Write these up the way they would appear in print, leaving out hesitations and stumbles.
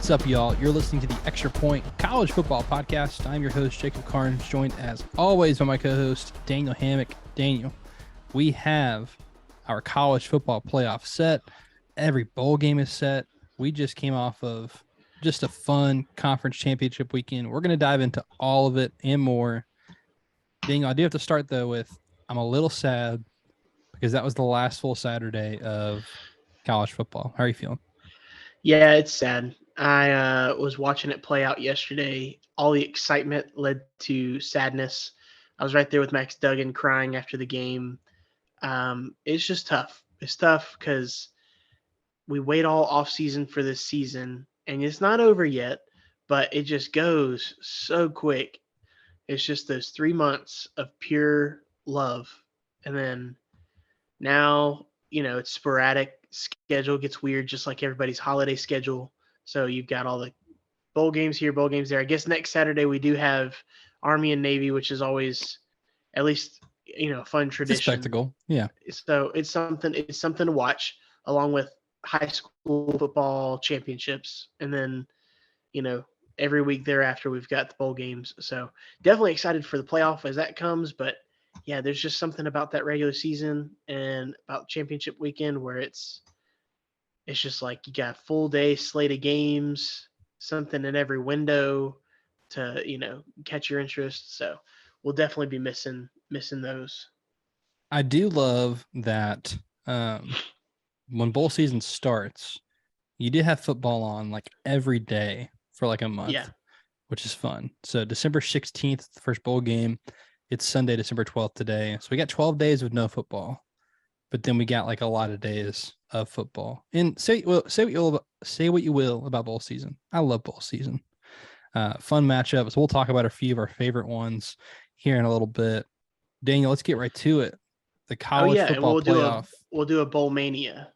What's up, y'all? You're listening to the Extra Point College Football Podcast. I'm your host, Jacob Carnes, joined as always by my co-host, Daniel Hammock. Daniel, we have our college football playoff set. Every bowl game is set. We just came off of just a fun conference championship weekend. We're going to dive into all of it and more. Daniel, I do have to start, though, with I'm a little sad because that was the last full Saturday of college football. How are you feeling? Yeah, it's sad. I was watching it play out yesterday. All the excitement led to sadness. I was right there with Max Duggan crying after the game. It's just tough. It's tough because we wait all off season for this season, and it's not over yet, but it just goes so quick. It's just those 3 months of pure love, and then now, it's sporadic. Schedule gets weird, just like everybody's holiday schedule. So you've got all the bowl games here, bowl games there. I guess next Saturday we do have Army and Navy, which is always at least a fun It's a tradition. spectacle. Yeah. So it's something to watch along with high school football championships, and then you know every week thereafter we've got the bowl games. So definitely excited for the playoff as that comes, but yeah, there's just something about that regular season and about championship weekend where it's just like you got a full day slate of games, something in every window to catch your interest. So we'll definitely be missing those. I do love that when bowl season starts, you do have football on like every day for like a Yeah, month, which is fun. So December 16th, the first bowl game. It's Sunday, December 12th today. So we got 12 days with no football, but then we got like a lot of days of football. And say what you will about bowl season. I love bowl season. Fun matchups. We'll talk about a few of our favorite ones here in a little bit. Daniel, let's get right to it. The oh college yeah, and football playoff. we'll do a bowl mania.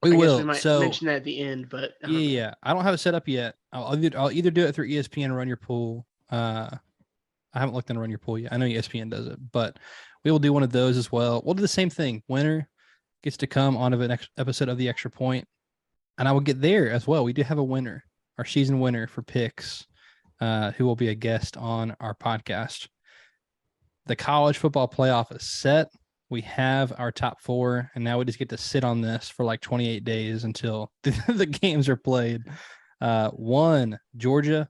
We I guess we will. might So mention that at the end, but I yeah, don't know. yeah. I don't have it set up yet. I'll either do it through ESPN or Run Your Pool. I haven't looked into Run Your Pool yet. I know ESPN does it, but we will do one of those as well. We'll do the same thing. Winner gets to come on the next episode of the Extra Point, and I will get there as well. We do have a winner, our season winner for picks, who will be a guest on our podcast. The college football playoff is set. We have our top four, and now we just get to sit on this for like 28 days until the games are played. 1, Georgia,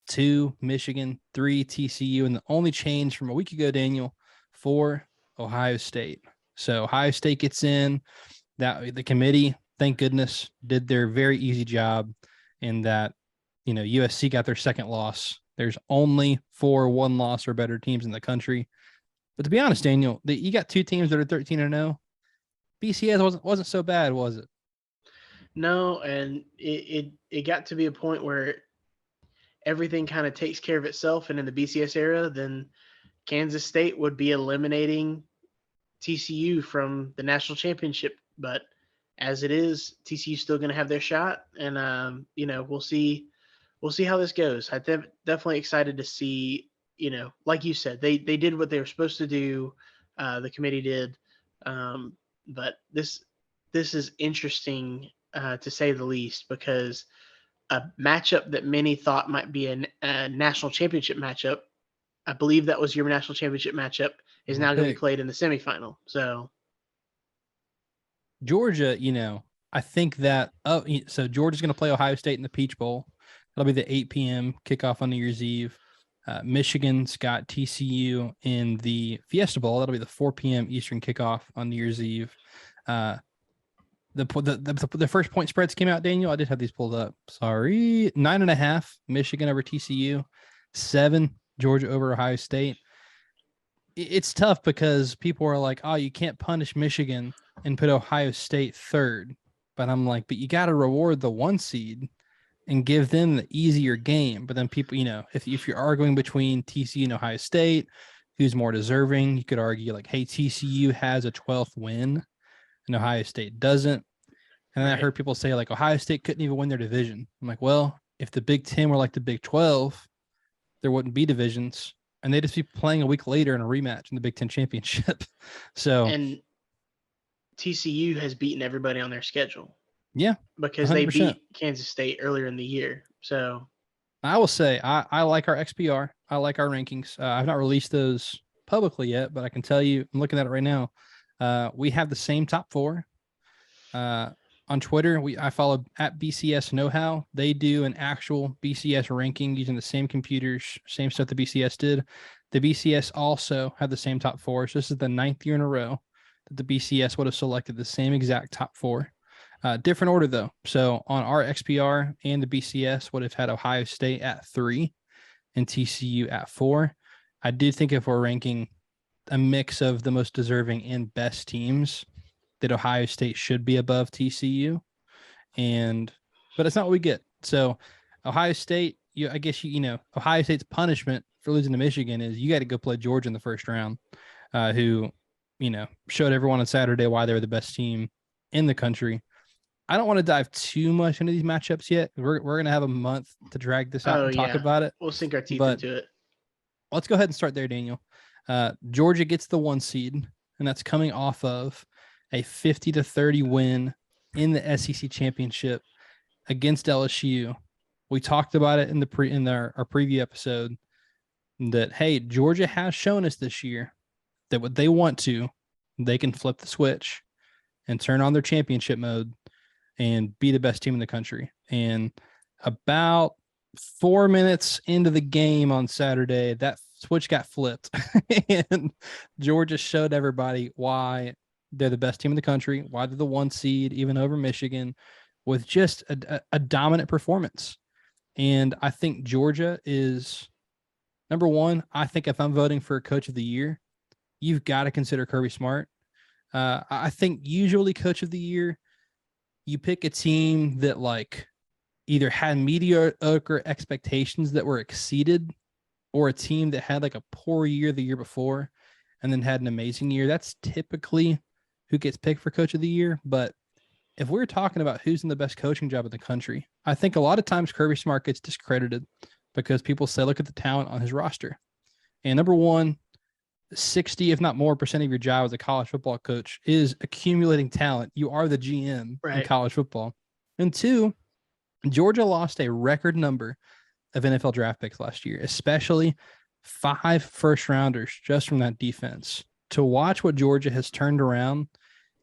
2, Michigan, 3, TCU, and the only change from a week ago, Daniel, 4, Ohio State. So Ohio State gets in. That the committee, thank goodness, did their very easy job in that, USC got their second loss. There's only 4 one-loss or better teams in the country. But to be honest, Daniel, you got 2 teams that are 13-0. BCS wasn't so bad, was it? No, and it got to be a point where everything kind of takes care of itself, and in the BCS era, then Kansas State would be eliminating TCU from the national championship. But as it is, TCU still going to have their shot, and we'll see. We'll see how this goes. Definitely excited to see. Like you said, they did what they were supposed to do. The committee did, but this is interesting to say the least, because a matchup that many thought might be a national championship matchup, I believe that was your national championship matchup, is My now going to be pick. played in the semifinal. So Georgia, I think that so Georgia's going to play Ohio State in the Peach Bowl. That'll be the 8 p.m. kickoff on New Year's Eve. Michigan's got TCU in the Fiesta Bowl. That'll be the 4 p.m. Eastern kickoff on New Year's Eve. The first point spreads came out, Daniel. I did have these pulled up. Sorry. 9.5, Michigan over TCU. 7, Georgia over Ohio State. It's tough because people are like, oh, you can't punish Michigan and put Ohio State third. But I'm like, but you got to reward the 1 seed and give them the easier game. But then people, if you're arguing between TCU and Ohio State, who's more deserving, you could argue like, hey, TCU has a 12th win and Ohio State doesn't. And then I right. heard people say like Ohio State couldn't even win their division. I'm like, well, if the Big 10 were like the Big 12, there wouldn't be divisions. And they'd just be playing a week later in a rematch in the Big 10 championship. So, And TCU has beaten everybody on their schedule yeah, because they 100%. beat Kansas State earlier in the year. So I will say I like our XPR. I like our rankings. I've not released those publicly yet, but I can tell you, I'm looking at it right now. We have the same top four. Uh, on Twitter, I follow at BCS Know How. They do an actual BCS ranking using the same computers, same stuff the BCS did. The BCS also had the same top four. So this is the 9th year in a row that the BCS would have selected the same exact top four. Different order though. So on our XPR and the BCS would have had Ohio State at 3 and TCU at 4. I do think if we're ranking a mix of the most deserving and best teams, that Ohio State should be above TCU, but it's not what we get. So Ohio State, I guess Ohio State's punishment for losing to Michigan is you got to go play Georgia in the first round, who showed everyone on Saturday why they were the best team in the country. I don't want to dive too much into these matchups yet. We're going to have a month to drag this out and talk about it. we'll sink our teeth But into it. let's go ahead and start there, Daniel. Georgia gets the 1 seed, and that's coming off of a 50-30 win in the SEC championship against LSU. We talked about it in our preview episode that, hey, Georgia has shown us this year that what they want to, they can flip the switch and turn on their championship mode and be the best team in the country. And about 4 minutes into the game on Saturday, that switch got flipped and Georgia showed everybody why they're the best team in the country, why they're the 1 seed, even over Michigan, with just a dominant performance. And I think Georgia is number 1. I think if I'm voting for coach of the year, you've got to consider Kirby Smart. I think usually coach of the year, you pick a team that like either had mediocre expectations that were exceeded, or a team that had like a poor year the year before and then had an amazing year. That's typically who gets picked for coach of the year. But if we're talking about who's in the best coaching job in the country, I think a lot of times Kirby Smart gets discredited because people say, look at the talent on his roster. And number 1, 60, if not more % of your job as a college football coach is accumulating talent. You are the GM in college football. And 2, Georgia lost a record number of NFL draft picks last year, especially 5 first rounders just from that defense. To watch what Georgia has turned around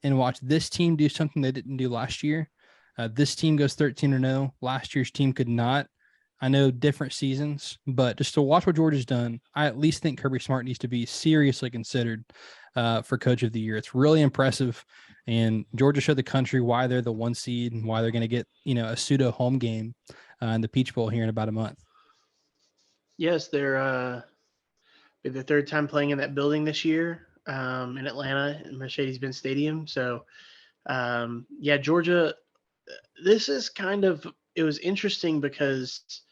and watch this team do something they didn't do last year. This team goes 13-0. Last year's team could not. I know different seasons, but just to watch what Georgia's done, I at least think Kirby Smart needs to be seriously considered for coach of the year. It's really impressive. And Georgia showed the country why they're the 1 seed and why they're going to get, a pseudo home game in the Peach Bowl here in about a month. Yes, they're the 3rd time playing in that building this year in Atlanta, in Mercedes-Benz Stadium. So, Georgia, this is it was interesting because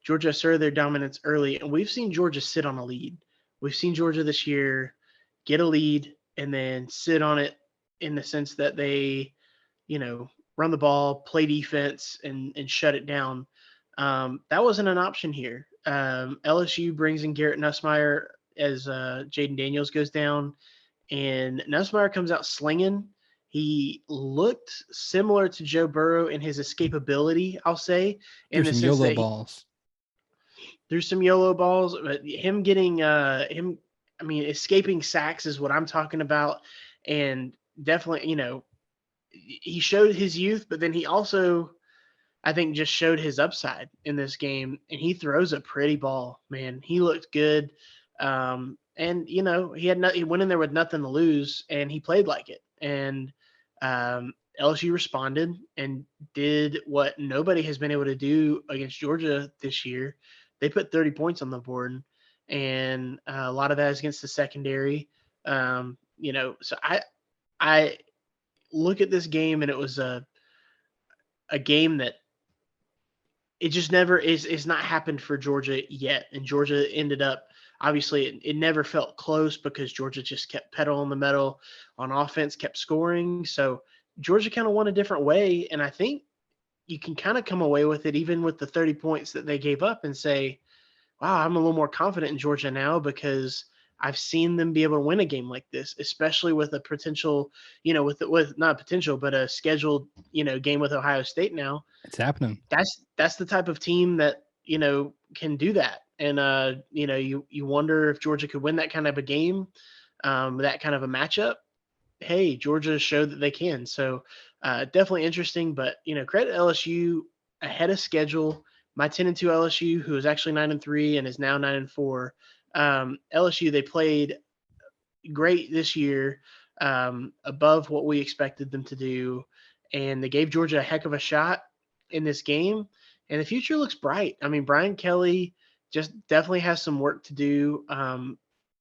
Georgia asserted their dominance early, and we've seen Georgia sit on a lead. We've seen Georgia this year get a lead and then sit on it in the sense that they, run the ball, play defense, and shut it down. That wasn't an option here. LSU brings in Garrett Nussmeier as Jaden Daniels goes down, and Nussmeier comes out slinging. He looked similar to Joe Burrow in his escapability, I'll say. In the sense that balls. There's some YOLO balls, but him getting escaping sacks is what I'm talking about. And definitely, he showed his youth, but then he also, I think, just showed his upside in this game. And he throws a pretty ball, man. He looked good. And he went in there with nothing to lose, and he played like it. And LSU responded and did what nobody has been able to do against Georgia this year. They put 30 points on the board, and a lot of that is against the secondary. So I look at this game, and it was a game that it just never is not happened for Georgia yet. And Georgia ended up, obviously, it never felt close because Georgia just kept pedal on the metal on offense, kept scoring. So Georgia kind of won a different way, and I think you can kind of come away with it, even with the 30 points that they gave up, and say, wow, I'm a little more confident in Georgia now because I've seen them be able to win a game like this, especially with a potential, with not potential, but a scheduled, game with Ohio State now. It's happening. That's the type of team that, can do that. And you wonder if Georgia could win that kind of a game, that kind of a matchup. Hey, Georgia showed that they can. So definitely interesting. But credit LSU ahead of schedule. My 10-2 LSU, who is actually 9-3 and is now 9-4. LSU, they played great this year, above what we expected them to do, and they gave Georgia a heck of a shot in this game. And the future looks bright. I mean, Brian Kelly just definitely has some work to do,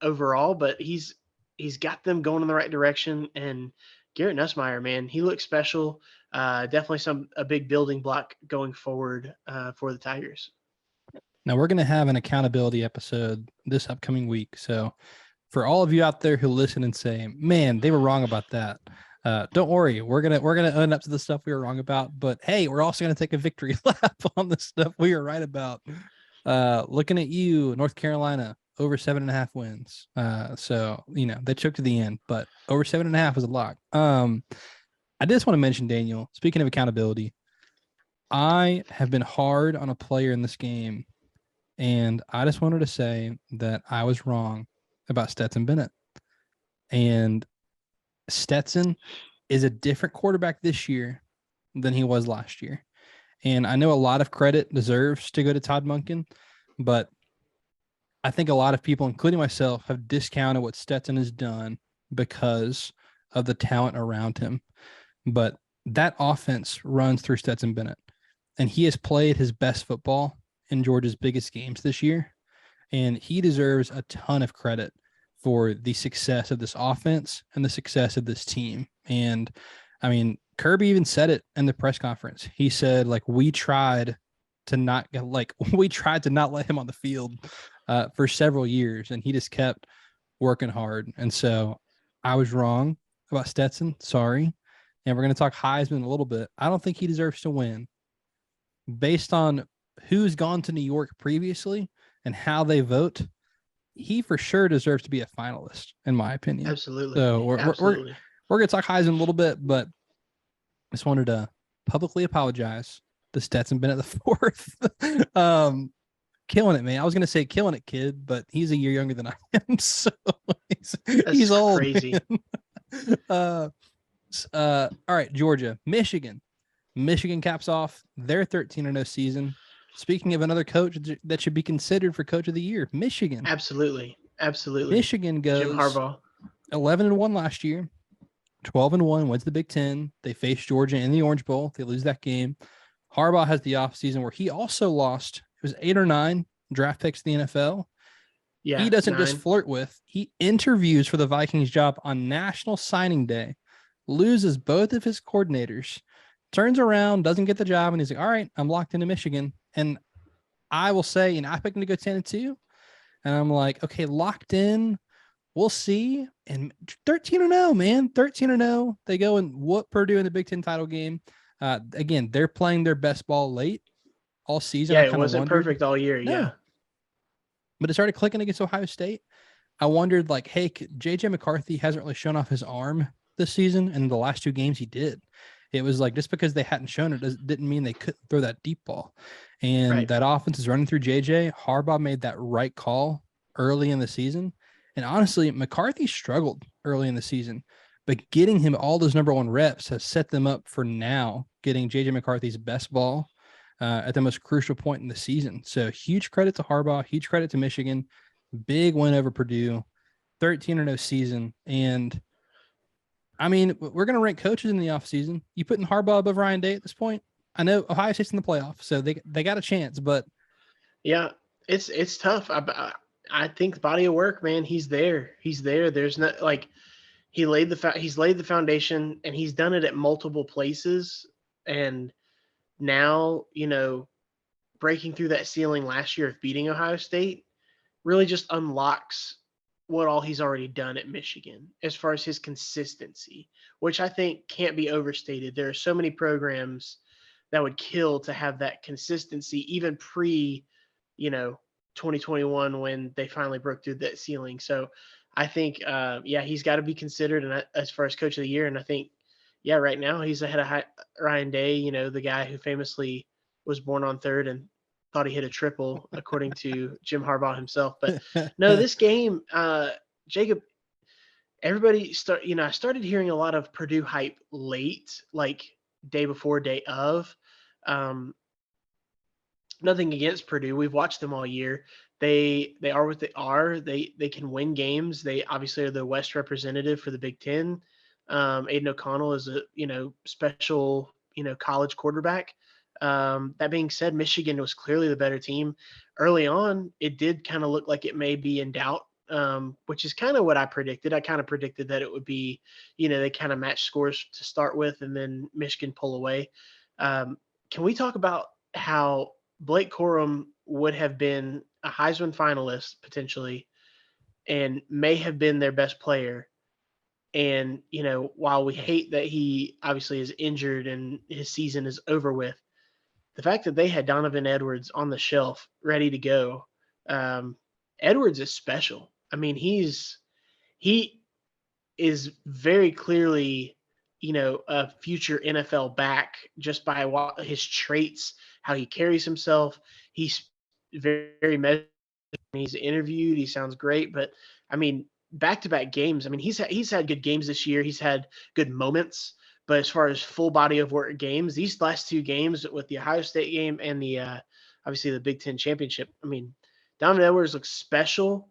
overall, but he's got them going in the right direction. And Garrett Nussmeier, man, he looks special. Definitely a big building block going forward, for the Tigers. Now we're going to have an accountability episode this upcoming week. So for all of you out there who listen and say, man, they were wrong about that. Don't worry. We're going to own up to the stuff we were wrong about, but hey, we're also going to take a victory lap on the stuff we were right about. Looking at you, North Carolina, over 7.5 wins. So, they took to the end, but over 7.5 was a lock. I just want to mention, Daniel, speaking of accountability, I have been hard on a player in this game, and I just wanted to say that I was wrong about Stetson Bennett. And Stetson is a different quarterback this year than he was last year. And I know a lot of credit deserves to go to Todd Monken, but I think a lot of people, including myself, have discounted what Stetson has done because of the talent around him. But that offense runs through Stetson Bennett, and he has played his best football in Georgia's biggest games this year. And he deserves a ton of credit for the success of this offense and the success of this team. And I mean, Kirby even said it in the press conference. He said, we tried to not let him on the field for several years, and he just kept working hard. And so I was wrong about Stetson. Sorry. And we're going to talk Heisman a little bit. I don't think he deserves to win based on who's gone to New York previously and how they vote. He for sure deserves to be a finalist, in my opinion. Absolutely. So we're going to talk Heisman a little bit, but I just wanted to publicly apologize to Stetson Bennett the fourth. Killing it, man. I was going to say killing it, kid, but he's a year younger than I am. So he's old. Crazy. All right, Georgia, Michigan caps off their 13-0 season. Speaking of another coach that should be considered for coach of the year, Michigan. Absolutely. Michigan goes Jim Harbaugh. 11-1 last year, 12-1, wins the Big Ten. They face Georgia in the Orange Bowl. They lose that game. Harbaugh has the offseason where he also lost. It was 8 or 9 draft picks in the NFL. Yeah, he doesn't 9. just flirt with. He interviews for the Vikings job on National Signing Day, loses both of his coordinators, turns around, doesn't get the job, and he's like, all right, I'm locked into Michigan. And I will say, I picked him to go 10-2. And I'm like, okay, locked in. We'll see. And 13-0, man. 13-0. They go and whoop Purdue in the Big Ten title game. Again, they're playing their best ball late all season. Yeah, it wasn't perfect all year. No. Yeah. But it started clicking against Ohio State. I wondered, hey, JJ McCarthy hasn't really shown off his arm this season. And the last 2 games he did. It was just because they hadn't shown it didn't mean they couldn't throw that deep ball. And that offense is running through JJ. Harbaugh made that right call early in the season. And honestly, McCarthy struggled early in the season, but getting him all those number 1 reps has set them up for now getting JJ McCarthy's best ball at the most crucial point in the season. So huge credit to Harbaugh, huge credit to Michigan, big win over Purdue, 13-0 season. And I mean, we're going to rank coaches in the offseason. You putting Harbaugh above Ryan Day at this point? I know Ohio State's in the playoff, so they got a chance, but yeah, it's tough. I think the body of work, man, he's there. There's not he's laid the foundation, and he's done it at multiple places. And now, breaking through that ceiling last year of beating Ohio State really just unlocks what all he's already done at Michigan as far as his consistency, which I think can't be overstated. There are so many programs that would kill to have that consistency, even pre, 2021 when they finally broke through that ceiling. So I think, he's got to be considered as far as coach of the year. And I think, right now he's ahead of Ryan Day, the guy who famously was born on third and thought he hit a triple, according to Jim Harbaugh himself. But no, this game, Jacob, I started hearing a lot of Purdue hype late, like day before, day of. Um, Nothing against Purdue. We've watched them all year. They are what they are. They can win games. They obviously are the West representative for the Big Ten. Aiden O'Connell is a special college quarterback. That being said, Michigan was clearly the better team. Early on, it did kind of look like it may be in doubt, which is kind of what I predicted. I kind of predicted that it would be, they kind of match scores to start with, and then Michigan pull away. Can we talk about how Blake Corum would have been a Heisman finalist potentially and may have been their best player? And, while we hate that he obviously is injured and his season is over with, the fact that they had Donovan Edwards on the shelf ready to go, Edwards is special. I mean, he is very clearly, a future NFL back just by his traits, how he carries himself. He's very, very measured. He's interviewed. He sounds great, but I mean, back-to-back games. I mean, he's had good games this year. He's had good moments, but as far as full body of work games, these last two games with the Ohio State game and the obviously the Big Ten championship. I mean, Donovan Edwards looks special,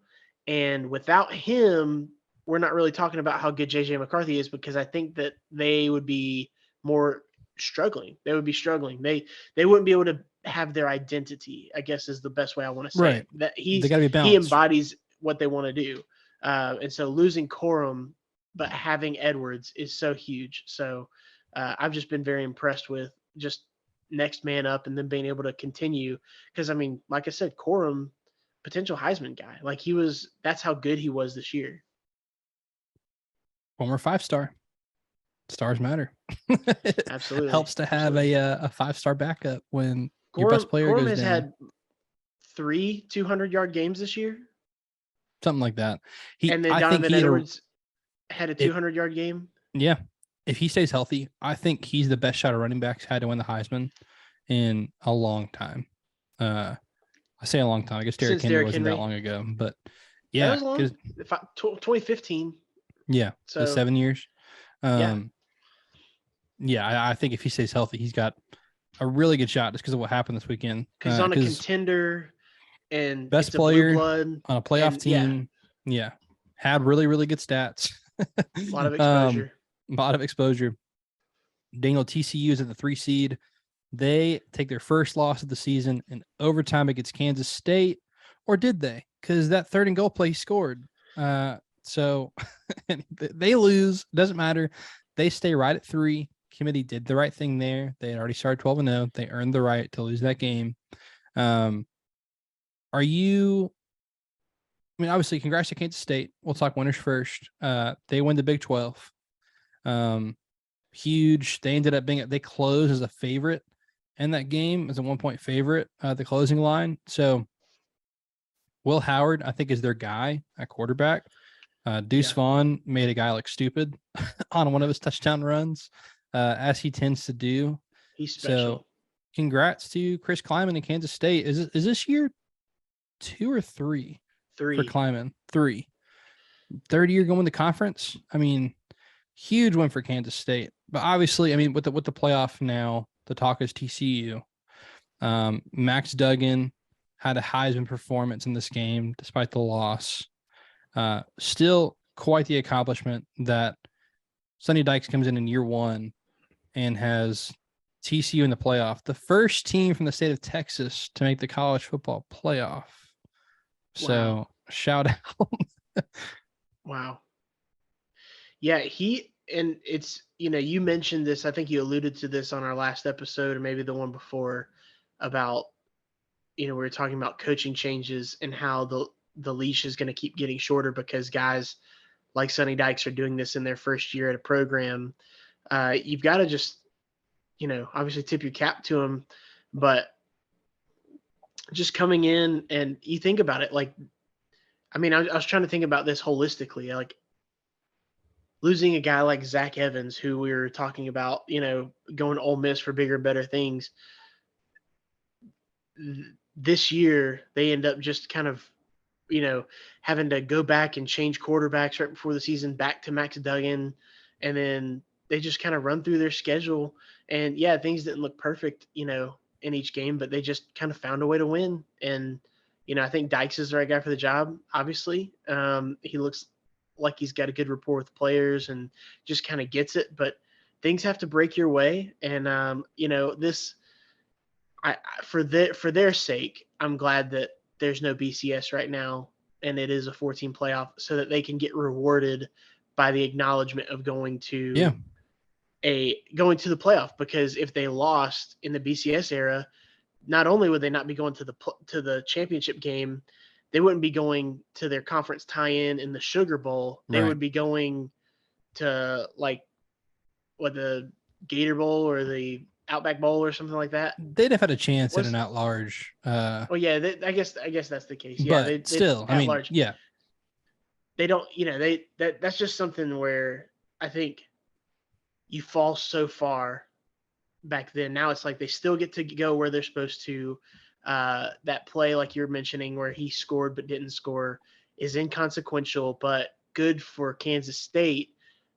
and without him, we're not really talking about how good JJ McCarthy is, because I think that they would be more struggling. They would be struggling. They wouldn't be able to have their identity, I guess is the best way I want to say Right. it. That They got to be he balanced. embodies what they want to do. And so losing Corum, but having Edwards is so huge. So I've just been very impressed with just next man up and then being able to continue. Because, I mean, like I said, Corum, potential Heisman guy. Like that's how good he was this year. Former 5-star. Stars matter. Absolutely. Helps to have Absolutely. a 5-star backup when your best player Corum goes has down. had 3 200-yard games this year. Something like that. And then Donovan Edwards had a 200-yard game. Yeah. If he stays healthy, I think he's the best shot of running backs had to win the Heisman in a long time. I say a long time. I guess Derrick Henry wasn't that long ago, but yeah, that was long. 2015. Yeah, so 7 years. Yeah, I think if he stays healthy, he's got a really good shot just because of what happened this weekend. Because he's on a contender and best player on a playoff team. Yeah, had really, really good stats. A lot of exposure. Daniel, TCU is at the 3 seed. They take their first loss of the season in overtime against Kansas State, or did they? Because that third and goal play he scored. So they lose. Doesn't matter. They stay right at 3. Committee did the right thing there. They had already started 12-0. They earned the right to lose that game. Are you? I mean, obviously, congrats to Kansas State. We'll talk winners first. They win the Big 12. Huge. They ended up they closed as a favorite in that game, as a 1-point favorite at the closing line. So Will Howard, I think, is their guy at quarterback. Deuce Vaughn made a guy look stupid on one of his touchdown runs, as he tends to do. He's special. So congrats to Chris Klieman in Kansas State. Is this year 2 or 3? 3 for Klieman. 3. Third year going to conference. I mean, huge win for Kansas State. But obviously, I mean, with the playoff now, the talk is TCU. Max Duggan had a Heisman performance in this game despite the loss. Still quite the accomplishment that Sonny Dykes comes in year 1 and has TCU in the playoff. The first team from the state of Texas to make the college football playoff. So shout out. Wow. Yeah, and it's, you mentioned this, I think you alluded to this on our last episode or maybe the one before about, we were talking about coaching changes and how the leash is going to keep getting shorter because guys like Sonny Dykes are doing this in their first year at a program. You've got to just, obviously tip your cap to him, but just coming in, and you think about it, like, I mean, I was trying to think about this holistically, like losing a guy like Zach Evans, who we were talking about, going to Ole Miss for bigger, better things. This year, they end up just kind of, having to go back and change quarterbacks right before the season back to Max Duggan. And then they just kind of run through their schedule. And yeah, things didn't look perfect, in each game, but they just kind of found a way to win. And, I think Dykes is the right guy for the job, obviously. He looks like he's got a good rapport with players and just kind of gets it. But things have to break your way. And, this, for their sake, I'm glad that there's no BCS right now, and it is a 14 playoff, so that they can get rewarded by the acknowledgement of going to the playoff. Because if they lost in the BCS era, not only would they not be going to the championship game, they wouldn't be going to their conference tie-in in the Sugar Bowl. They would be going to like the Gator Bowl or the Outback Bowl or something like that. They'd have had a chance at an at-large. Yeah, I guess that's the case. Yeah, but still, I mean, large. Yeah, they don't. That's just something where I think you fall so far back then. Now it's like they still get to go where they're supposed to. That play, like you're mentioning, where he scored but didn't score, is inconsequential, but good for Kansas State.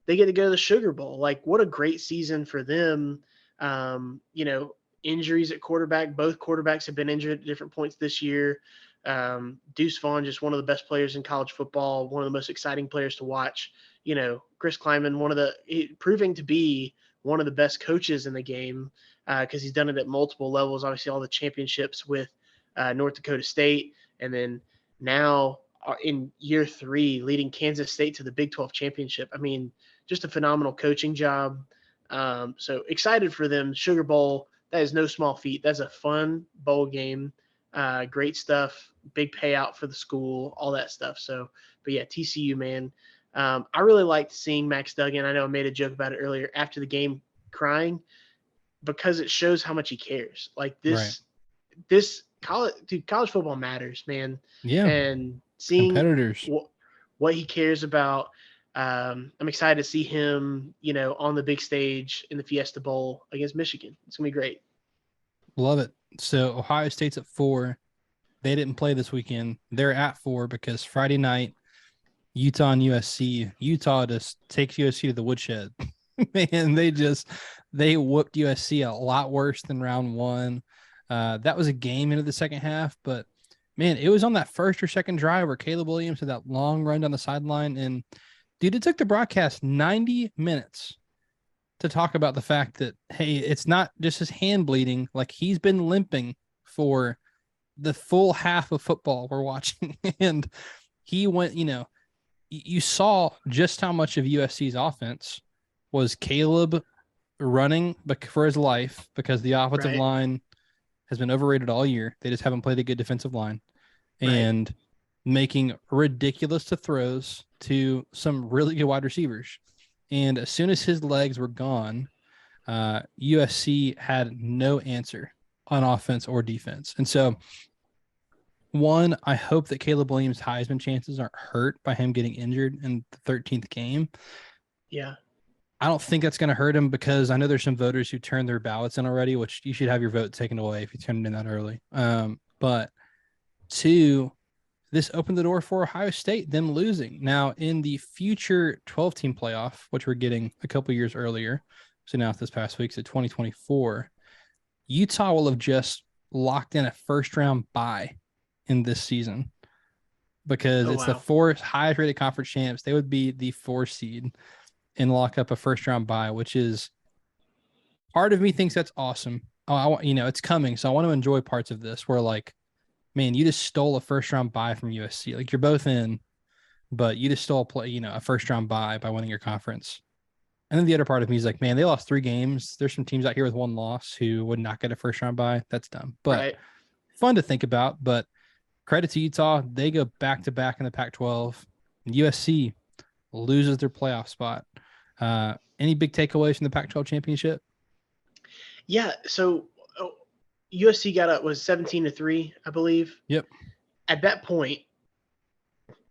They get to go to the Sugar Bowl. Like, what a great season for them. Injuries at quarterback. Both quarterbacks have been injured at different points this year. Deuce Vaughn, just one of the best players in college football, one of the most exciting players to watch. Chris Klieman, proving to be one of the best coaches in the game, because he's done it at multiple levels. Obviously, all the championships with North Dakota State, and then now in year 3, leading Kansas State to the Big 12 championship. I mean, just a phenomenal coaching job. So excited for them. Sugar Bowl, that is no small feat. That's a fun bowl game. Great stuff. Big payout for the school, all that stuff. So, but yeah, TCU, man. I really liked seeing Max Duggan. I know I made a joke about it earlier after the game, crying, because it shows how much he cares. Like this college football matters, man. Yeah. And seeing competitors, what he cares about. I'm excited to see him, on the big stage in the Fiesta Bowl against Michigan. It's gonna be great. Love it. So Ohio State's at 4. They didn't play this weekend. They're at 4 because Friday night, Utah and USC. Utah just takes USC to the woodshed. Man, they whooped USC a lot worse than round 1. That was a game into the second half, but man, it was on that first or second drive where Caleb Williams had that long run down the sideline. And dude, it took the broadcast 90 minutes to talk about the fact that, hey, it's not just his hand bleeding. Like, he's been limping for the full half of football we're watching. And he went, you saw just how much of USC's offense was Caleb running for his life, because the offensive line has been overrated all year. They just haven't played a good defensive line. And making ridiculous throws to some really good wide receivers. And as soon as his legs were gone, USC had no answer on offense or defense. And so, one, I hope that Caleb Williams' Heisman chances aren't hurt by him getting injured in the 13th game. Yeah. I don't think that's going to hurt him, because I know there's some voters who turned their ballots in already, which you should have your vote taken away if you turned it in that early. But 2, this opened the door for Ohio State, them losing. Now, in the future 12-team playoff, which we're getting a couple years earlier, so now this past week, so 2024, Utah will have just locked in a first-round bye in this season, because it's the 4th highest rated conference champs. They would be the 4 seed and lock up a first-round bye, which is, part of me thinks that's awesome. It's coming, so I want to enjoy parts of this where, like, man, you just stole a first-round bye from USC. Like, you're both in, but you just stole a first-round bye by winning your conference. And then the other part of me is like, man, they lost 3 games. There's some teams out here with 1 loss who would not get a first-round bye. That's dumb, but fun to think about. But credit to Utah. They go back-to-back in the Pac-12. USC loses their playoff spot. Any big takeaways from the Pac-12 championship? Yeah, so USC got up was 17-3, I believe. Yep. At that point,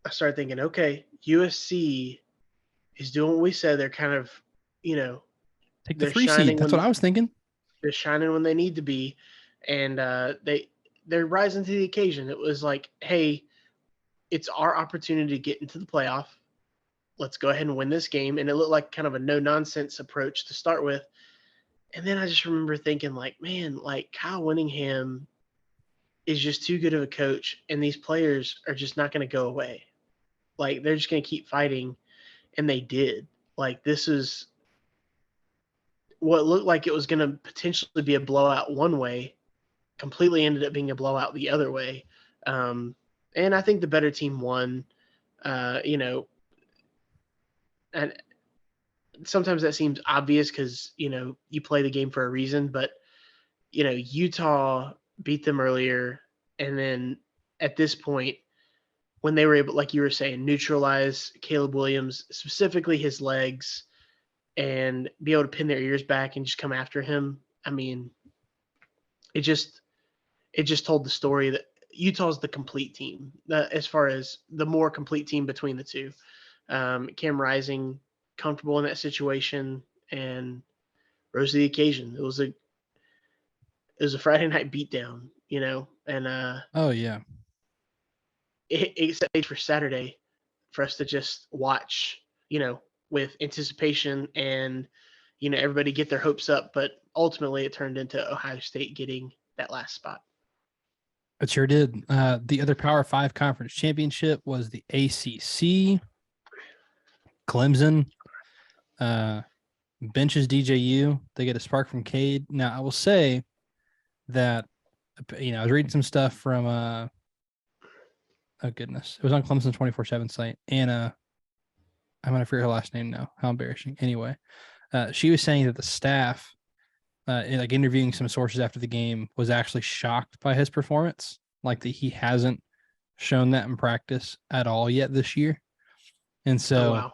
I started thinking, okay, USC is doing what we said. They're kind of, you know, Take the they're free seed. shining That's what I was thinking. they're shining when they need to be, and they're rising to the occasion. It was like, hey, it's our opportunity to get into the playoff. Let's go ahead and win this game. And it looked like kind of a no nonsense approach to start with. And then I just remember thinking, like, man, like Kyle Winningham is just too good of a coach, and these players are just not going to go away. Like, they're just going to keep fighting, and they did. Like, this is what looked like it was going to potentially be a blowout one way, completely ended up being a blowout the other way. And I think the better team won. You know, and sometimes that seems obvious because you play the game for a reason, but Utah beat them earlier, and then at this point, when they were able, like you were saying, neutralize Caleb Williams, specifically his legs, and be able to pin their ears back and just come after him. I mean, it just told the story that Utah's the complete team, as far as the more complete team between the two. Cam Rising comfortable in that situation and rose to the occasion. It was a Friday night beatdown, and Oh yeah. it set stage for Saturday for us to just watch, with anticipation and everybody get their hopes up. But ultimately, it turned into Ohio State getting that last spot. It sure did. The other Power 5 conference championship was the ACC. Clemson benches DJU. They get a spark from Cade. Now, I will say that, I was reading some stuff from, oh goodness, it was on Clemson 24/7 site. Anna, I'm going to forget her last name now. How embarrassing. Anyway, she was saying that the staff, like interviewing some sources after the game, was actually shocked by his performance. Like that he hasn't shown that in practice at all yet this year. And so wow.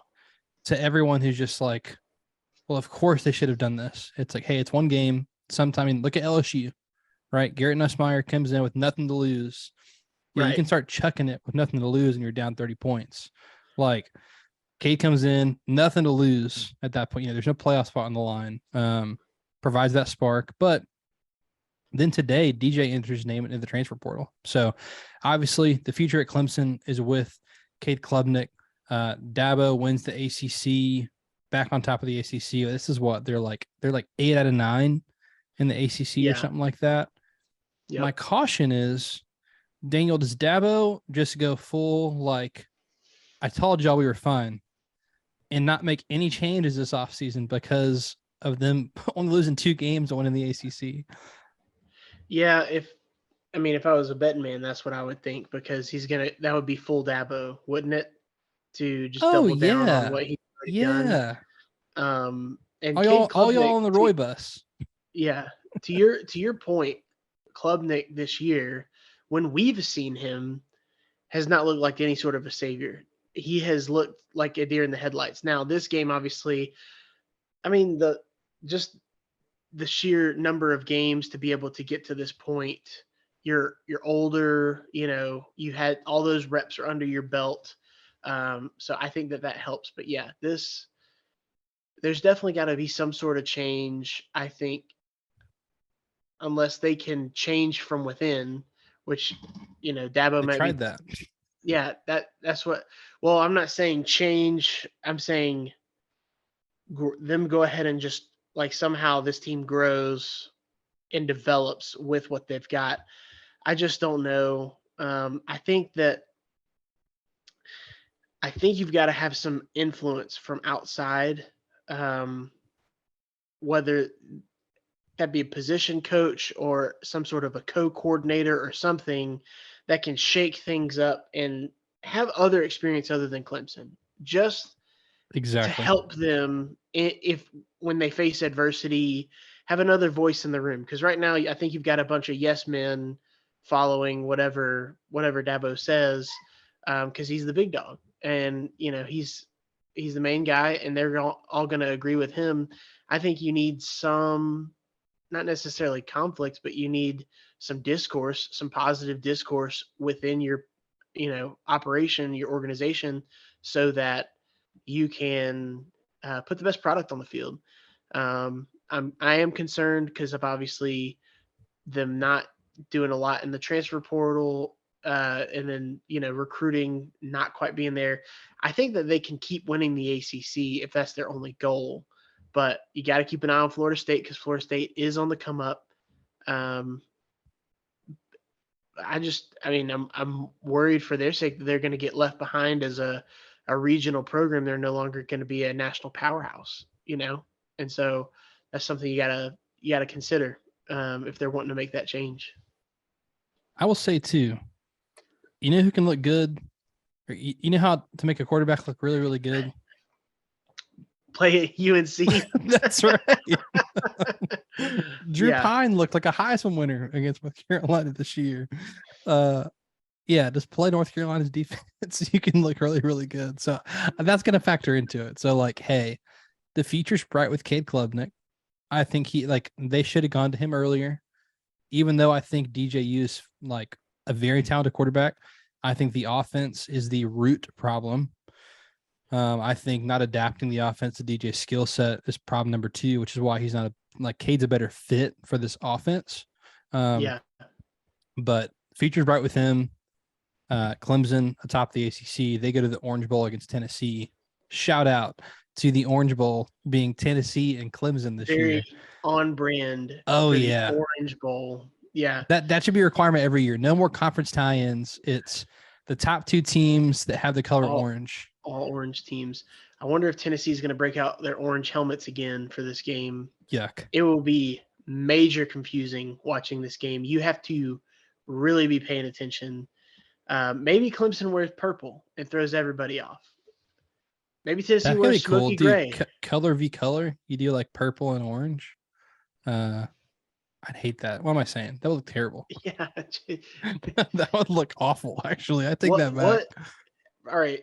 to everyone who's just like, well, of course they should have done this. It's like, hey, it's one game. Sometime, look at LSU, right? Garrett Nussmeier comes in with nothing to lose. Yeah, you Right. can start chucking it with nothing to lose and you're down 30 points. Like Cade comes in, nothing to lose at that point. There's no playoff spot on the line. Provides that spark. But then today, DJ enters his name into the transfer portal. So obviously the future at Clemson is with Cade Klubnik. Dabo wins the ACC, back on top of the ACC. This is what they're like 8 out of 9 in the ACC or something like that. Yep. My caution is, Daniel, does Dabo just go full like, I told y'all we were fine, and not make any changes this offseason because of them only losing 2 games and winning the ACC? Yeah, if I was a betting man, that's what I would think, because that would be full Dabo, wouldn't it? To just double down on what he's already done. And all y'all on the Roy bus. Yeah. To your point, Klubnik this year, when we've seen him, has not looked like any sort of a savior. He has looked like a deer in the headlights. Now, this game, obviously, the sheer number of games to be able to get to this point, you're older, you had all those reps are under your belt. So I think that helps. But yeah, there's definitely got to be some sort of change, I think, unless they can change from within, which, Dabo might tried that. Yeah, that's what. Well, I'm not saying change. I'm saying them go ahead and just like somehow this team grows and develops with what they've got. I just don't know. I think you've got to have some influence from outside, whether that be a position coach or some sort of a co-coordinator or something that can shake things up and have other experience other than Clemson, just to help them if when they face adversity, have another voice in the room. Because right now, I think you've got a bunch of yes men following whatever Dabo says, because he's the big dog, and he's the main guy, and they're all going to agree with him. I think you need some not necessarily conflict, but you need some discourse, some positive discourse within your, operation, your organization, so that you can put the best product on the field. I am concerned because of obviously them not doing a lot in the transfer portal, and then recruiting not quite being there. I think that they can keep winning the ACC if that's their only goal, but you got to keep an eye on Florida State because Florida State is on the come up. Um, I'm worried for their sake that they're going to get left behind as a regional program. They're no longer going to be a national powerhouse, and so that's something you gotta consider if they're wanting to make that change. I will say too, you know who can look good, or you know how to make a quarterback look really, really good. Play at UNC. That's right. Drew Yeah. Pine looked like a Heisman winner against North Carolina this year. Yeah, just play North Carolina's defense. You can look really, really good. So that's going to factor into it. So, like, hey, the future's bright with Cade Klubnik. I think they should have gone to him earlier, even though I think DJU is like a very talented quarterback. I think the offense is the root problem. I think not adapting the offense to DJ's skill set is problem number 2, which is why he's not Cade's a better fit for this offense. Yeah. But future's bright with him. Clemson atop the ACC. They go to the Orange Bowl against Tennessee. Shout out to the Orange Bowl being Tennessee and Clemson this year. Very on brand. Oh, for yeah. The Orange Bowl. Yeah. That should be a requirement every year. No more conference tie-ins. It's the top 2 teams that have the color orange. All orange teams. I wonder if Tennessee is going to break out their orange helmets again for this game. Yuck. It will be major confusing watching this game. You have to really be paying attention. Maybe Clemson wears purple and throws everybody off. Maybe Tennessee wears smoky gray. Color v color. You do like purple and orange. I'd hate that. What am I saying? That would look terrible. Yeah. That would look awful, actually. I take that back. All right.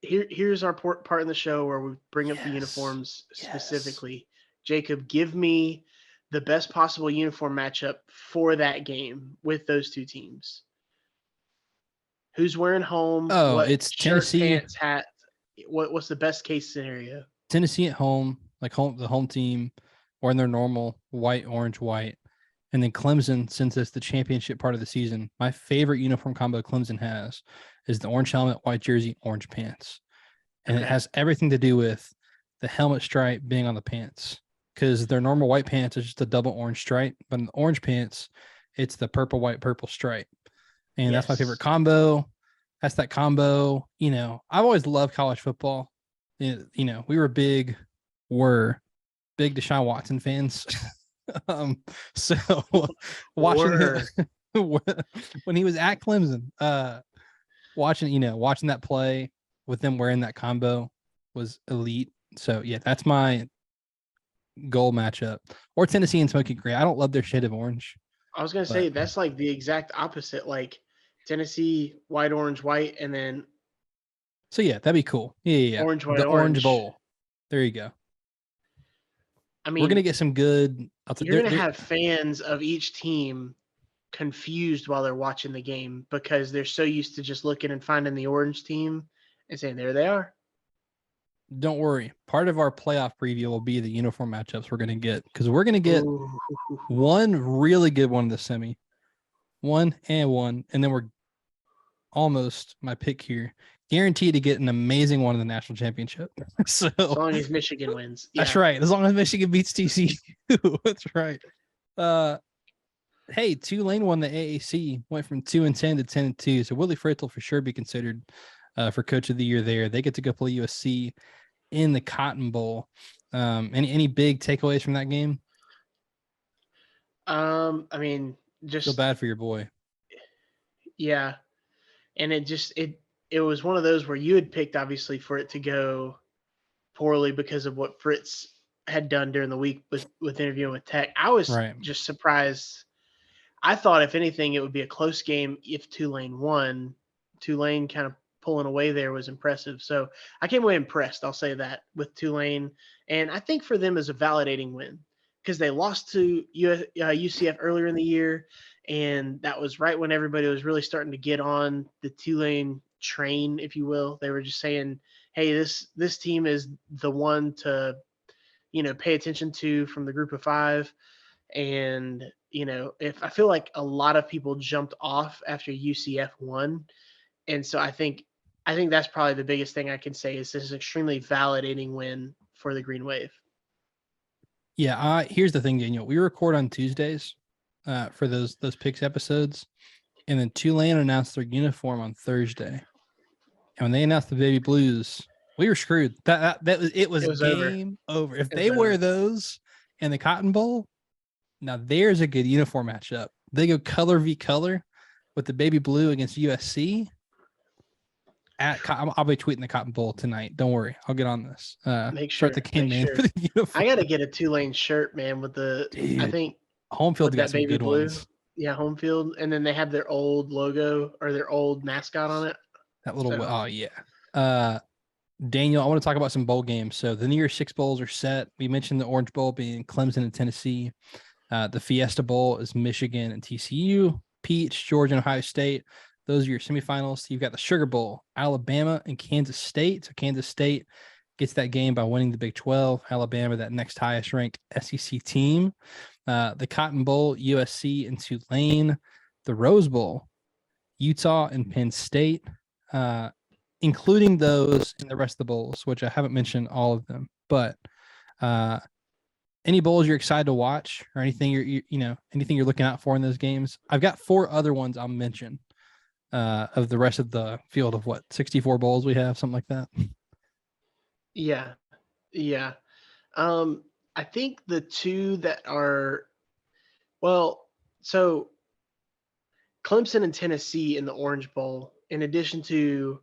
Here's our part in the show where we bring up the uniforms specifically. Jacob, give me the best possible uniform matchup for that game with those 2 teams. Who's wearing home? Oh, it's shirt, Tennessee. Pants, hat. What's the best case scenario? Tennessee at home, the home team, or in their normal white, orange, white. And then Clemson, since it's the championship part of the season, my favorite uniform combo Clemson has is the orange helmet, white jersey, orange pants. And it has everything to do with the helmet stripe being on the pants, because their normal white pants is just a double orange stripe, but in the orange pants, it's the purple, white, purple stripe. And that's my favorite combo. That's that combo. I've always loved college football. We were big Deshaun Watson fans. So watching when he was at Clemson, watching that play with them wearing that combo was elite. So yeah, that's my goal matchup. Or Tennessee and smoky gray. I don't love their shade of orange. I was gonna say that's like the exact opposite. Like Tennessee, white, orange, white, and then. So yeah, that'd be cool. Yeah. Orange, white, the Orange Bowl. There you go. I mean, we're gonna get some good. You're gonna have fans of each team confused while they're watching the game because they're so used to just looking and finding the orange team and saying, "There they are." Don't worry. Part of our playoff preview will be the uniform matchups we're gonna get, because we're gonna get one really good one in the semi, one, and then we're almost my pick here. Guaranteed to get an amazing one in the national championship. So as long as Michigan wins. Yeah. That's right. As long as Michigan beats TCU. That's right. Hey, Tulane won the AAC, went from 2-10 to 10-2. So Willie Fritz will for sure be considered for coach of the year there. They get to go play USC in the Cotton Bowl. Any big takeaways from that game? I mean, just feel bad for your boy. Yeah. And it was one of those where you had picked, obviously, for it to go poorly because of what Fritz had done during the week with interviewing with Tech. I was just surprised. I thought, if anything, it would be a close game if Tulane won. Tulane kind of pulling away there was impressive. So I came away impressed, I'll say that, with Tulane. And I think for them is a validating win. because they lost to UCF earlier in the year, and that was right when everybody was really starting to get on the Tulane train, if you will. They were just saying, "Hey, this team is the one to pay attention to from the Group of Five." And if I feel like a lot of people jumped off after UCF won, and so I think that's probably the biggest thing I can say is this is an extremely validating win for the Green Wave. Yeah, here's the thing, Daniel. We record on Tuesdays for those picks episodes, and then Tulane announced their uniform on Thursday. And when they announced the Baby Blues, we were screwed. It was game over. If they wear those in the Cotton Bowl, now there's a good uniform matchup. They go color v color with the Baby Blue against USC. I'll be tweeting the Cotton Bowl tonight. Don't worry, I'll get on this. Make sure the campaign for the uniform. I got to get a Tulane shirt, man. With the Dude, I think home field got some Baby good Blue ones. Yeah, home field, and then they have their old logo or their old mascot on it. That little oh yeah. Daniel, I want to talk about some bowl games. So the New Year's Six bowls are set. We mentioned the Orange Bowl being Clemson and Tennessee. The Fiesta Bowl is Michigan and TCU. Peach, Georgia, and Ohio State. Those are your semifinals. You've got the Sugar Bowl, Alabama and Kansas State. So Kansas State gets that game by winning the Big 12. Alabama, that next highest ranked SEC team. The Cotton Bowl, USC and Tulane. The Rose Bowl, Utah and Penn State. Including those in the rest of the bowls, which I haven't mentioned all of them. But any bowls you're excited to watch or anything anything you're looking out for in those games? I've got 4 other ones I'll mention of the rest of the field of 64 bowls we have, something like that. Yeah. I think the 2 that are so Clemson and Tennessee in the Orange Bowl, in addition to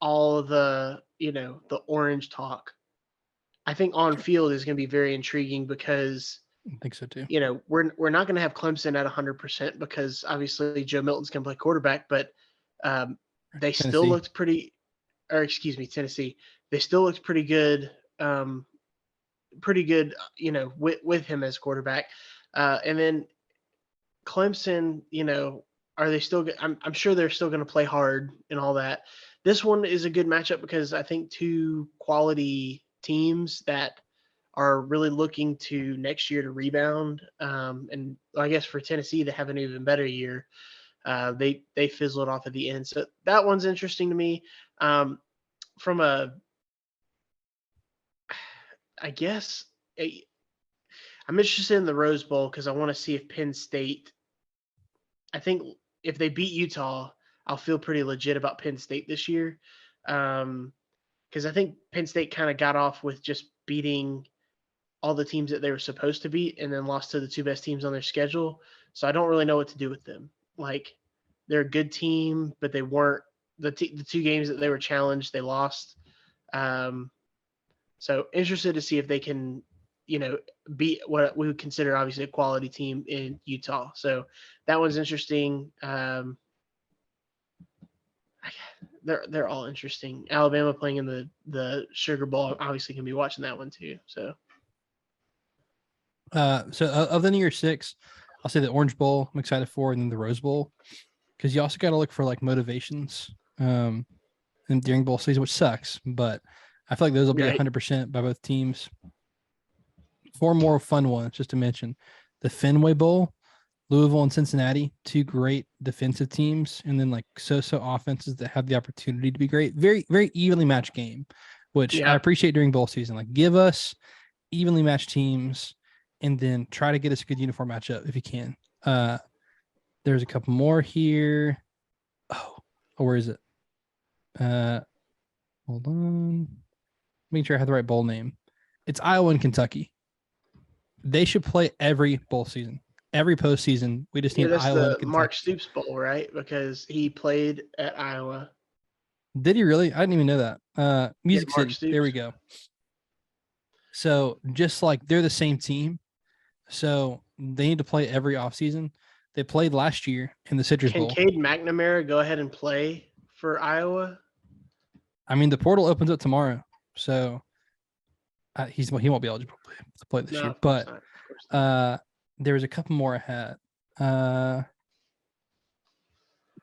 all of the the orange talk, I think on field is going to be very intriguing because I think so too. We're not going to have Clemson at 100% because obviously Joe Milton's going to play quarterback, but they still looked pretty, or excuse me, Tennessee. They still looked pretty good, with him as quarterback. And then Clemson, are they still? I'm sure they're still going to play hard and all that. This one is a good matchup because I think 2 quality teams that are really looking to next year to rebound. And I guess for Tennessee, they have an even better year. They fizzled off at the end. So that one's interesting to me. I'm interested in the Rose Bowl because I want to see if Penn State, I think if they beat Utah, I'll feel pretty legit about Penn State this year. Because I think Penn State kind of got off with just beating all the teams that they were supposed to beat and then lost to the 2 best teams on their schedule. So I don't really know what to do with them. Like, they're a good team, but they weren't the 2 games that they were challenged, they lost. So interested to see if they can, beat what we would consider obviously a quality team in Utah. So that one's interesting. They're all interesting. Alabama playing in the Sugar Bowl, obviously can be watching that one too. So of the New Year's Six, I'll say the Orange Bowl I'm excited for, and then the Rose Bowl, because you also got to look for like motivations and during bowl season, which sucks, but I feel like those will be 100% by both teams. 4 more fun ones just to mention: the Fenway Bowl, Louisville and Cincinnati, 2 great defensive teams, and then like so offenses that have the opportunity to be great. Very, very evenly matched game, which I appreciate during bowl season. Like, give us evenly matched teams and then try to get us a good uniform matchup if you can. There's a couple more here. Oh, where is it? Hold on. Make sure I have the right bowl name. It's Iowa and Kentucky. They should play every bowl season. Every postseason, we just need Iowa and Kentucky. Mark Stoops Bowl, right? Because he played at Iowa. Did he really? I didn't even know that. Music City. Stoops. There we go. So just like they're the same team, so they need to play every offseason. They played last year in the Citrus Bowl. Can Cade McNamara go ahead and play for Iowa? I mean, the portal opens up tomorrow, so he won't be eligible to play this year. But There was a couple more I had.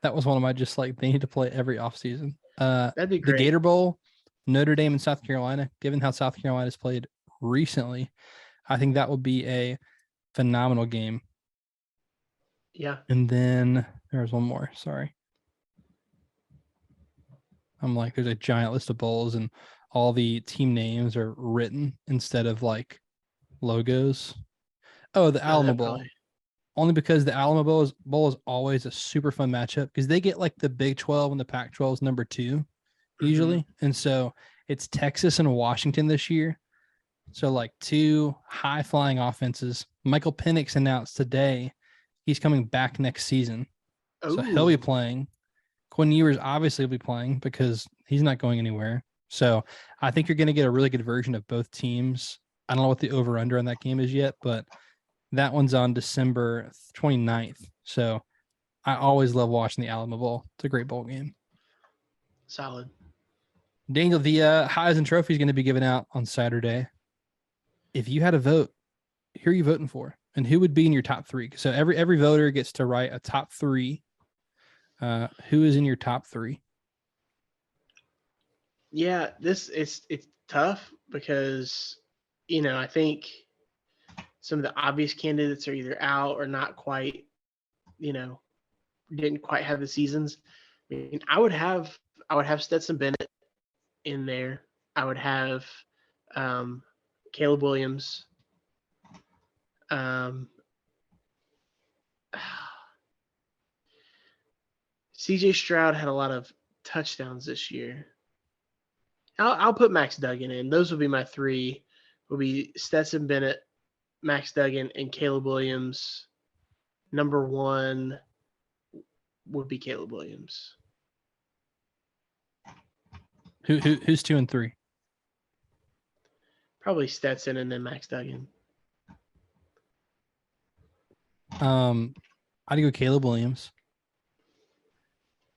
That was one of my just like they need to play every offseason. That'd be The great. Gator Bowl, Notre Dame and South Carolina. Given how South Carolina's played recently, I think that would be a phenomenal game. Yeah. And then there was one more. Sorry. I'm like, there's a giant list of bowls and all the team names are written instead of like logos. Oh, the Alamo Bowl. Probably. Only because the Alamo Bowl is always a super fun matchup because they get like the Big 12 and the Pac 12's number 2 usually. And so it's Texas and Washington this year. So like 2 high flying offenses. Michael Penix announced today he's coming back next season. So he'll be playing. Quinn Ewers obviously will be playing because he's not going anywhere. So I think you're going to get a really good version of both teams. I don't know what the over under on that game is yet, but that one's on December 29th. So I always love watching the Alamo Bowl. It's a great bowl game. Solid. Daniel, the Heisman Trophy is going to be given out on Saturday. If you had a vote, who are you voting for? And who would be in your top 3? So every voter gets to write a top 3. Who is in your top 3? Yeah, it's tough because, I think some of the obvious candidates are either out or not quite, didn't quite have the seasons. I mean, I would have Stetson Bennett in there. I would have Caleb Williams. CJ Stroud had a lot of touchdowns this year. I'll put Max Duggan in. Those would be my 3. Will be Stetson Bennett, Max Duggan, and Caleb Williams. Number 1 would be Caleb Williams. Who's 2 and 3? Probably Stetson and then Max Duggan. I'd go Caleb Williams.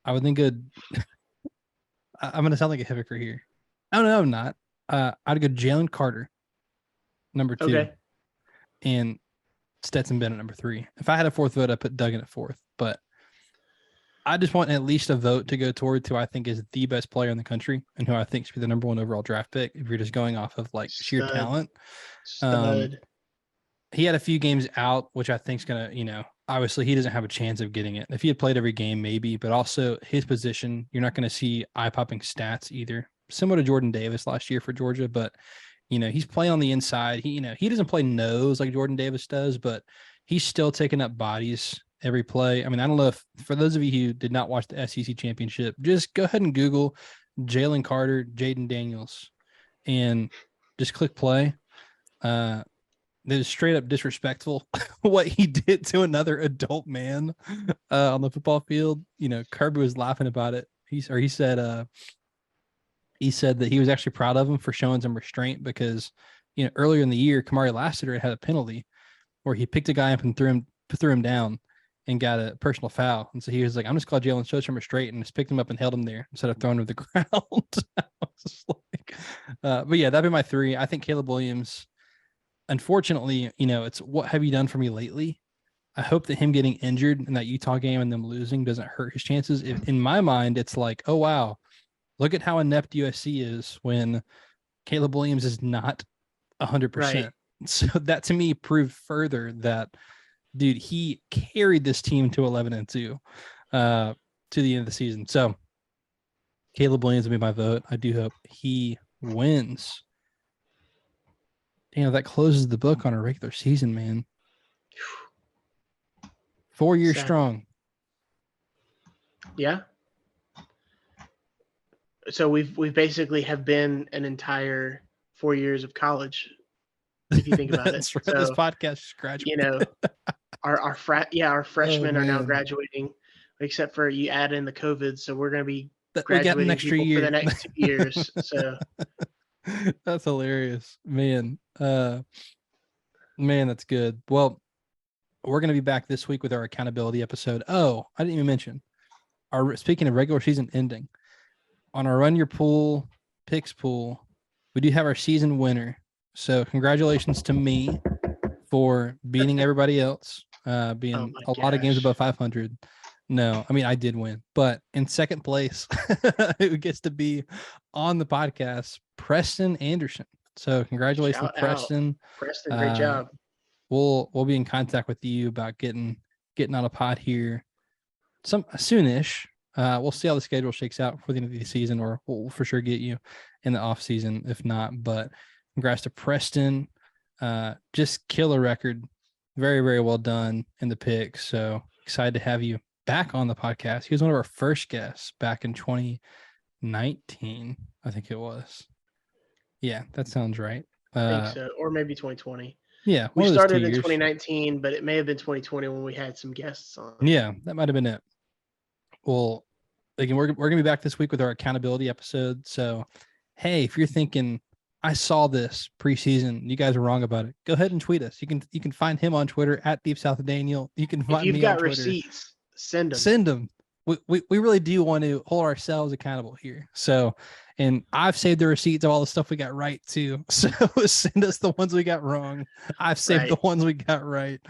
I would think I'm going to sound like a hypocrite here. Oh, no, I'm not. I'd go Jalen Carter, number 2. Okay. And Stetson Bennett, number 3. If I had a 4th vote, I'd put Duggan at 4th. But I just want at least a vote to go toward who I think is the best player in the country and who I think should be the number 1 overall draft pick if you're just going off of like sheer talent. Stud. He had a few games out, which I think is going to, obviously he doesn't have a chance of getting it. If he had played every game, maybe, but also his position, you're not going to see eye-popping stats either. Similar to Jordan Davis last year for Georgia, but, he's playing on the inside. He doesn't play nose like Jordan Davis does, but he's still taking up bodies every play. I mean, I don't know if for those of you who did not watch the SEC championship, just go ahead and Google Jalen Carter, Jaden Daniels, and just click play. That is straight up disrespectful what he did to another adult man on the football field. Kirby was laughing about it. He said that he was actually proud of him for showing some restraint because, earlier in the year, Kamari Lassiter had a penalty where he picked a guy up and threw him down and got a personal foul. And so he was like, I'm just glad Jalen showed some restraint and just picked him up and held him there instead of throwing him to the ground. I was just like, but yeah, that'd be my 3. I think Caleb Williams, unfortunately, it's what have you done for me lately? I hope that him getting injured in that Utah game and them losing doesn't hurt his chances. In my mind, it's like, oh, wow, look at how inept USC is when Caleb Williams is not 100%. Right. So that to me proved further that, dude, he carried this team to 11-2 to the end of the season. So Caleb Williams will be my vote. I do hope he wins. That closes the book on a regular season, man. 4 years strong. Yeah. So we've basically have been an entire 4 years of college, if you think about it. So, this podcast is graduating. Our freshmen are now graduating, except for you add in the COVID. So we're going to be graduating an extra year for the next 2 years. So that's hilarious, man. Man, that's good. Well, we're going to be back this week with our accountability episode. Oh, I didn't even mention speaking of regular season ending, on our Run Your Pool picks pool, we do have our season winner. So congratulations to me for beating everybody else, being my a lot of games gosh. above 500. No, I mean, I did win, but in second place, who gets to be on the podcast, Preston Anderson. So congratulations, Shout out. Preston. Preston, great job. We'll be in contact with you about getting on a pod here soonish. We'll see how the schedule shakes out for the end of the season, or we'll for sure get you in the off season if not. But congrats to Preston. Just killer record. Very, very well done in the pick. So excited to have you back on the podcast. He was one of our first guests back in 2019, I think it was. Yeah, that sounds right. I think so, or maybe 2020. Yeah, We one of those started 2 in years. 2019, but it may have been 2020 when we had some guests on. Yeah, that might have been it. Well, again, we're gonna be back this week with our accountability episode. So, hey, if you're thinking I saw this preseason, you guys are wrong about it, go ahead and tweet us. You can find him on Twitter at Deep South Daniel. You can find If you've me got on Twitter. receipts, send them. Send them. We really do want to hold ourselves accountable here. So, and I've saved the receipts of all the stuff we got right too. So send us the ones we got wrong. I've saved the ones we got right,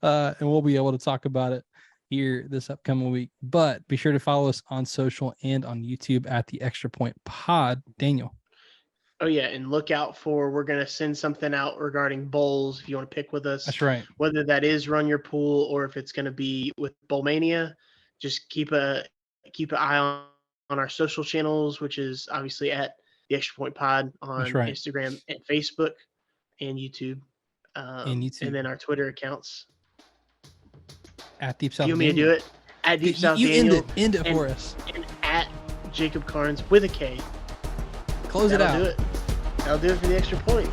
and we'll be able to talk about it here this upcoming week. But be sure to follow us on social and on YouTube at the Extra Point Pod. Daniel. Oh yeah, and look out for, we're gonna send something out regarding bowls if you want to pick with us. That's right. Whether that is Run Your Pool or if it's gonna be with Bowlmania, just keep an eye on our social channels, which is obviously at the Extra Point Pod on Instagram and Facebook and YouTube. And then our Twitter accounts. At Deep South. You want me to do it? At Deep South Daniel. End it for us. And at Jacob Carnes with a K. Close it out. That'll do it for the Extra Point.